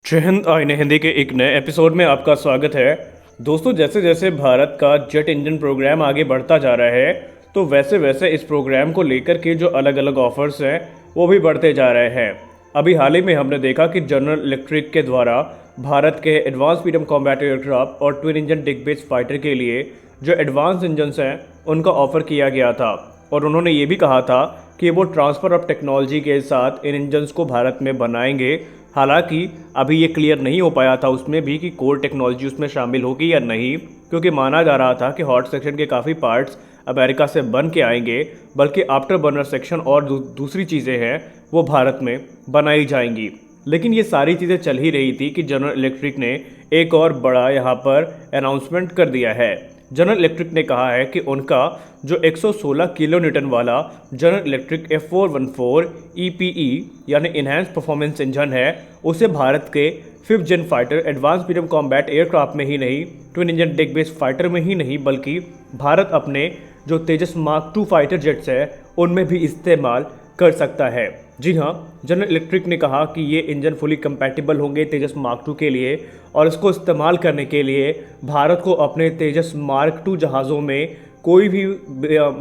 जय हिंद। आईने हिंदी के एक नए एपिसोड में आपका स्वागत है। दोस्तों, जैसे जैसे भारत का जेट इंजन प्रोग्राम आगे बढ़ता जा रहा है तो वैसे वैसे इस प्रोग्राम को लेकर के जो अलग अलग ऑफर्स हैं वो भी बढ़ते जा रहे हैं। अभी हाल ही में हमने देखा कि जनरल इलेक्ट्रिक के द्वारा भारत के एडवांस मीडियम कॉम्बैट एयरक्राफ्ट और twin engine deck based fighter के लिए जो एडवांस इंजन्स हैं उनका ऑफर किया गया था और उन्होंने ये भी कहा था कि वो ट्रांसफ़र ऑफ टेक्नोलॉजी के साथ इन इंजन्स को भारत में बनाएंगे। हालांकि अभी ये क्लियर नहीं हो पाया था उसमें भी कि कोर टेक्नोलॉजी उसमें शामिल होगी या नहीं, क्योंकि माना जा रहा था कि हॉट सेक्शन के काफ़ी पार्ट्स अमेरिका से बन के आएंगे, बल्कि आफ्टर बर्नर सेक्शन और दूसरी चीज़ें हैं वो भारत में बनाई जाएंगी। लेकिन ये सारी चीज़ें चल ही रही थी कि जनरल इलेक्ट्रिक ने एक और बड़ा यहाँ पर अनाउंसमेंट कर दिया है। जनरल इलेक्ट्रिक ने कहा है कि उनका जो 116 किलो न्यूटन वाला जनरल इलेक्ट्रिक F414 EPE यानी इन्हेंस परफॉर्मेंस इंजन है उसे भारत के 5th gen fighter advanced medium combat aircraft में ही नहीं, twin engine deck based fighter में ही नहीं, बल्कि भारत अपने जो तेजस मार्क 2 फाइटर जेट्स है उनमें भी इस्तेमाल कर सकता है। जी हाँ, जनरल इलेक्ट्रिक ने कहा कि ये इंजन फुली कंपैटिबल होंगे तेजस मार्क 2 के लिए और इसको इस्तेमाल करने के लिए भारत को अपने तेजस मार्क 2 जहाज़ों में कोई भी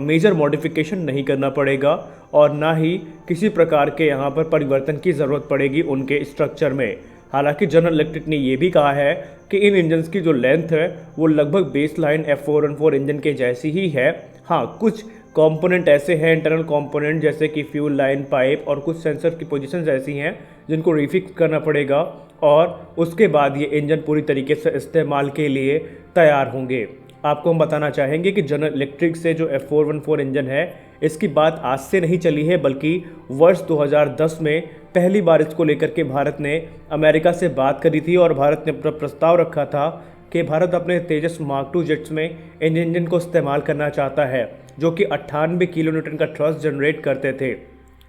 मेजर मॉडिफिकेशन नहीं करना पड़ेगा और ना ही किसी प्रकार के यहाँ पर परिवर्तन की ज़रूरत पड़ेगी उनके स्ट्रक्चर में। हालांकि जनरल इलेक्ट्रिक ने ये भी कहा है कि इन इंजन्स की जो लेंथ है वो लगभग बेस लाइन F414 इंजन के जैसी ही है। हाँ, कुछ कंपोनेंट ऐसे हैं, इंटरनल कंपोनेंट जैसे कि फ्यूल लाइन, पाइप और कुछ सेंसर की पोजीशंस ऐसी हैं जिनको रिफिक्स करना पड़ेगा और उसके बाद ये इंजन पूरी तरीके से इस्तेमाल के लिए तैयार होंगे। आपको हम बताना चाहेंगे कि जनरल इलेक्ट्रिक से जो F414 इंजन है इसकी बात आज से नहीं चली है, बल्कि वर्ष 2010 में पहली बार इसको लेकर के भारत ने अमेरिका से बात करी थी और भारत ने अपना प्रस्ताव रखा था कि भारत अपने तेजस मार्क 2 जेट्स में इन इंजन को इस्तेमाल करना चाहता है जो कि 98 किलो न्यूटन का थ्रस्ट जनरेट करते थे।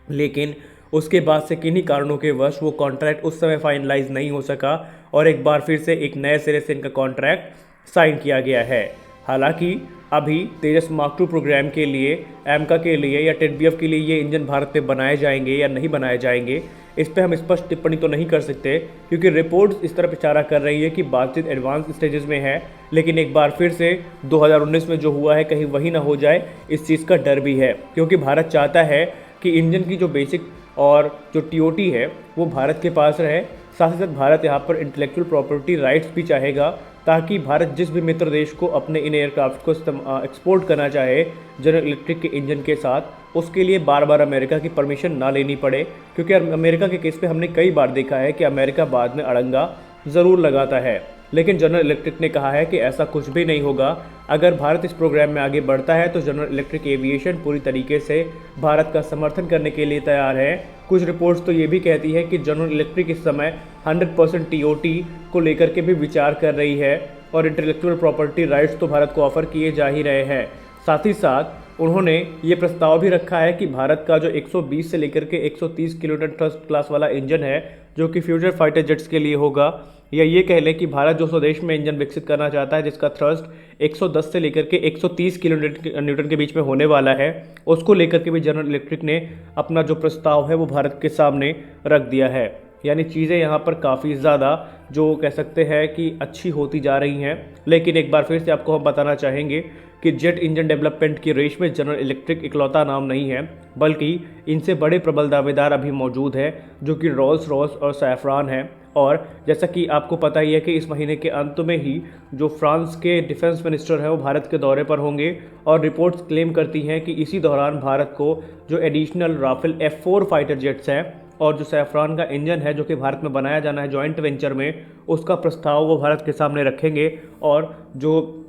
लेकिन उसके बाद से किन्हीं कारणों के वश वो कॉन्ट्रैक्ट उस समय फाइनलाइज नहीं हो सका और एक बार फिर से एक नए सिरे से इनका कॉन्ट्रैक्ट साइन किया गया है। हालांकि अभी तेजस मार्क 2 प्रोग्राम के लिए, एमका के लिए या टेडबीएफ के लिए ये इंजन भारत में बनाए जाएंगे या नहीं बनाए जाएंगे, इस पर हम स्पष्ट टिप्पणी तो नहीं कर सकते, क्योंकि रिपोर्ट्स इस तरफ इशारा कर रही है कि बातचीत एडवांस स्टेजेस में है। लेकिन एक बार फिर से 2019 में जो हुआ है कहीं वही ना हो जाए, इस चीज़ का डर भी है, क्योंकि भारत चाहता है कि इंजन की जो बेसिक और जो टीओटी है वो भारत के पास रहे। साथ ही साथ भारत यहाँ पर इंटेलेक्चुअल प्रॉपर्टी राइट्स भी चाहेगा, ताकि भारत जिस भी मित्र देश को अपने इन एयरक्राफ्ट को एक्सपोर्ट करना चाहे जनरल इलेक्ट्रिक के इंजन के साथ, उसके लिए बार बार अमेरिका की परमिशन ना लेनी पड़े। क्योंकि अमेरिका के केस पे हमने कई बार देखा है कि अमेरिका बाद में अड़ंगा ज़रूर लगाता है। लेकिन जनरल इलेक्ट्रिक ने कहा है कि ऐसा कुछ भी नहीं होगा। अगर भारत इस प्रोग्राम में आगे बढ़ता है तो जनरल इलेक्ट्रिक एविएशन पूरी तरीके से भारत का समर्थन करने के लिए तैयार है। कुछ रिपोर्ट्स तो ये भी कहती है कि जनरल इलेक्ट्रिक इस समय 100% टीओटी को लेकर के भी विचार कर रही है और इंटेलेक्चुअल प्रॉपर्टी राइट्स तो भारत को ऑफर किए जा ही रहे हैं। साथ ही साथ उन्होंने ये प्रस्ताव भी रखा है कि भारत का जो 120 से लेकर के 130 किलोमीटर थ्रस्ट क्लास वाला इंजन है जो कि फ्यूचर फाइटर जेट्स के लिए होगा, या ये कह लें कि भारत जो स्वदेश में इंजन विकसित करना चाहता है जिसका थ्रस्ट 110 से लेकर के 130 किलो न्यूटन के बीच में होने वाला है, उसको लेकर के भी जनरल इलेक्ट्रिक ने अपना जो प्रस्ताव है वो भारत के सामने रख दिया है। यानी चीज़ें यहाँ पर काफ़ी ज़्यादा जो कह सकते हैं कि अच्छी होती जा रही हैं। लेकिन एक बार फिर से आपको हम बताना चाहेंगे कि जेट इंजन डेवलपमेंट की रेस में जनरल इलेक्ट्रिक इकलौता नाम नहीं है, बल्कि इनसे बड़े प्रबल दावेदार अभी मौजूद हैं जो कि रोल्स रॉयस और सैफरान हैं। और जैसा कि आपको पता ही है कि इस महीने के अंत में ही जो फ्रांस के डिफेंस मिनिस्टर है वो भारत के दौरे पर होंगे और रिपोर्ट्स क्लेम करती हैं कि इसी दौरान भारत को जो additional Rafale F4 fighter jets हैं और जो सैफरान का इंजन है जो कि भारत में बनाया जाना है जॉइंट वेंचर में, उसका प्रस्ताव वो भारत के सामने रखेंगे। और जो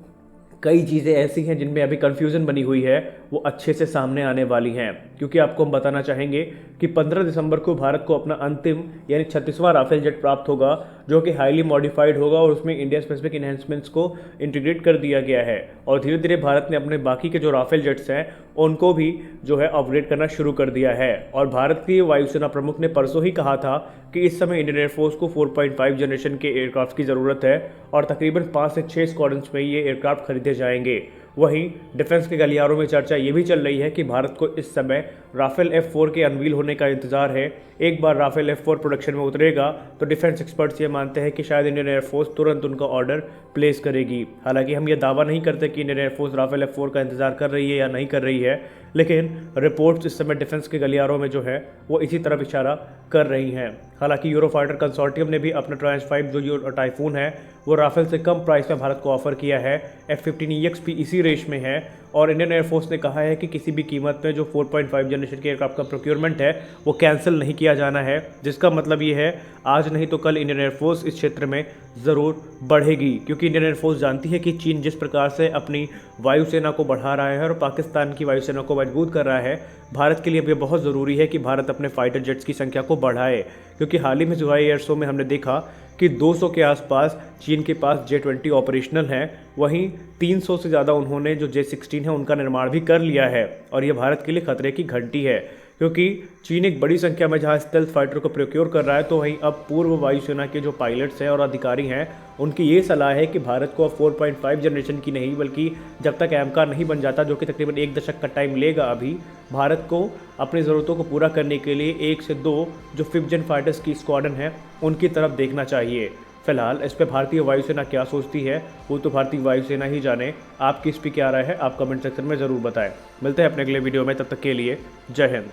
कई चीज़ें ऐसी हैं जिनमें अभी कन्फ्यूज़न बनी हुई है वो अच्छे से सामने आने वाली हैं, क्योंकि आपको हम बताना चाहेंगे कि 15 दिसंबर को भारत को अपना अंतिम यानी 36वां राफेल जेट प्राप्त होगा जो कि हाईली मॉडिफाइड होगा और उसमें इंडिया स्पेसिफिक इन्हेंसमेंट्स को इंटीग्रेट कर दिया गया है। और धीरे धीरे भारत ने अपने बाकी के जो राफेल जेट्स हैं उनको भी जो है अपग्रेड करना शुरू कर दिया है। और भारत की वायुसेना प्रमुख ने परसों ही कहा था कि इस समय इंडियन एयरफोर्स को 4.5 जनरेशन के एयरक्राफ्ट की ज़रूरत है और तकरीबन 5 से 6 स्क्वाड्रन्स में ये एयरक्राफ्ट खरीदे जाएंगे। वहीं डिफेंस के गलियारों में चर्चा ये भी चल रही है कि भारत को इस समय राफेल F4 के अनवील होने का इंतजार है। एक बार राफेल F4 प्रोडक्शन में उतरेगा तो डिफेंस एक्सपर्ट्स ये मानते हैं कि शायद इंडियन एयरफोर्स तुरंत उनका ऑर्डर प्लेस करेगी। हालांकि हम ये दावा नहीं करते कि इंडियन एयरफोर्स राफेल F4 का इंतजार कर रही है या नहीं कर रही है, लेकिन रिपोर्ट्स इस समय डिफेंस के गलियारों में जो है वो इसी तरफ इशारा कर रही हैं। हालांकि यूरोफाइटर कंसोर्टियम ने भी अपना ट्रांस 5 जो टाइफून है वो राफेल से कम प्राइस में भारत को ऑफर किया है। F-15EX भी इसी रेंज में है और इंडियन एयरफोर्स ने कहा है कि किसी भी कीमत में जो 4.5 जनरेशन के एयरक्राफ्ट का प्रोक्योरमेंट है वो कैंसिल नहीं किया जाना है, जिसका मतलब ये है आज नहीं तो कल इंडियन एयरफोर्स इस क्षेत्र में ज़रूर बढ़ेगी, क्योंकि इंडियन एयरफोर्स जानती है कि चीन जिस प्रकार से अपनी वायुसेना को बढ़ा रहा है और पाकिस्तान की वायुसेना को मजबूत कर रहा है, भारत के लिए अब ये बहुत ज़रूरी है कि भारत अपने फाइटर जेट्स की संख्या को बढ़ाए। क्योंकि हाल ही में जुलाई एयर शो में हमने देखा कि 200 के आसपास चीन के पास J-20 ऑपरेशनल हैं, वहीं 300 से ज़्यादा उन्होंने जो J-16 है उनका निर्माण भी कर लिया है। और ये भारत के लिए खतरे की घंटी है, क्योंकि चीन एक बड़ी संख्या में जहाँ स्टेल्थ फाइटर को प्रोक्योर कर रहा है, तो वहीं अब पूर्व वायुसेना के जो पायलट्स हैं और अधिकारी हैं उनकी ये सलाह है कि भारत को अब 4.5 जनरेशन की नहीं बल्कि जब तक एमकार नहीं बन जाता, जो कि तकरीबन 1 दशक का टाइम लेगा, अभी भारत को अपनी ज़रूरतों को पूरा करने के लिए 1 से 2 जो 5th जेन फाइटर्स की स्क्वाडन है उनकी तरफ देखना चाहिए। फिलहाल इस पर भारतीय वायुसेना क्या सोचती है वो तो भारतीय वायुसेना ही जाने। आपकी इस पर क्या राय है आप कमेंट सेक्शन में ज़रूर बताएं। मिलते हैं अपने अगले वीडियो में, तब तक के लिए जय हिंद।